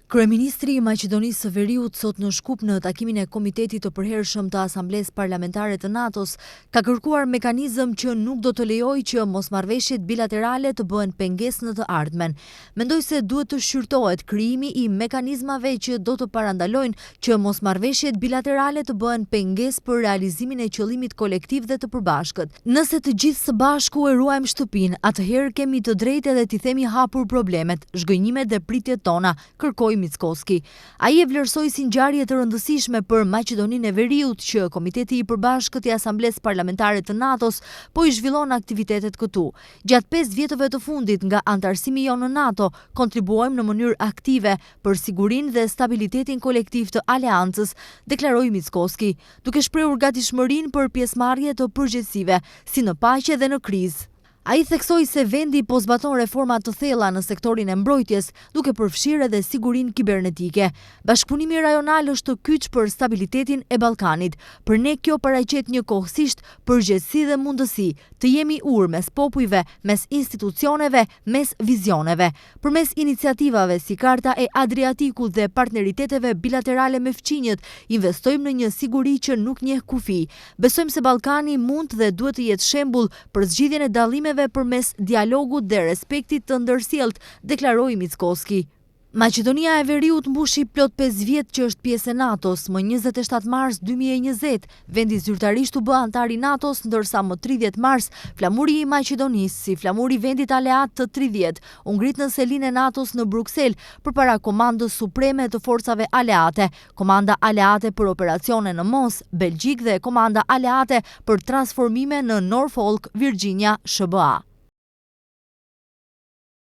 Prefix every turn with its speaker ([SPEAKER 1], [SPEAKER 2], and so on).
[SPEAKER 1] Kryeministri i Maqedonisë së Veriut sot në Shkup në takimin e Komitetit të Përhershëm të Asamblesë Parlamentare të NATO-s ka kërkuar mekanizëm që nuk do të lejojë që mosmarrëveshjet bilaterale të bëhen pengesë në të ardhmen. Mendoj se duhet të shqyrtohet krijimi i mekanizmave që do të parandalojnë që mosmarrëveshjet bilaterale të bëhen pengesë për realizimin e qëllimit kolektiv dhe të përbashkët. Nëse të gjithë së bashku e ruajmë shtëpinë, atëherë kemi të drejtë edhe t'i themi hapur problemet, zhgënjimet dhe pritjet tona, kërkoi Mickoski. Ai e vlerësoi si ngjarje të rëndësishme për Maqedoninë e Veriut që Komiteti i Përbashkët i Asamblesë Parlamentare të NATO-s po i zhvillon aktivitetet këtu. Gjatë 5 vjetëve të fundit nga antarësimi jonë në NATO, kontribuojmë në mënyrë aktive për sigurinë dhe stabilitetin kolektiv të aleancës, deklaroi Mickoski, duke shprehur gatishmërinë për pjesëmarrje të përgjegjësive, si në paqe dhe në krizë. Ai theksoi se vendi po zbaton reforma të thella në sektorin e mbrojtjes, duke përfshirë edhe sigurinë kibernetike. Bashkëpunimi rajonal është kyç për stabilitetin e Ballkanit. Për ne kjo paraqet njëkohësisht përgjegjësi dhe mundësi të jemi urë mes popujve, mes institucioneve, mes vizioneve. Përmes iniciativave si Karta e Adriatikut dhe partneriteteve bilaterale me fqinjët, investojmë në një siguri që nuk njeh kufi. Besojmë se Ballkani mund dhe duhet të jetë shembull për zgjidhjen e dallimeve përmes dialogut dhe respektit të ndërsjellët, deklaroi Mickoski. Maqedonia e Veriut mbushi plot 5 vjet që është pjesë e NATO-s. Më 27 mars 2020, vendi zyrtarisht u bë antar i NATO-s, ndërsa më 30 mars, flamuri i Maqedonisë, si flamuri i vendit aleat të 30, u ngrit në selinë e NATO-s në Bruksel përpara Komandës Supreme të Forcave Aleate, Komanda Aleate për Operacione në Mos, Belgjik dhe Komanda Aleate për Transformime në Norfolk, Virginia, SBA.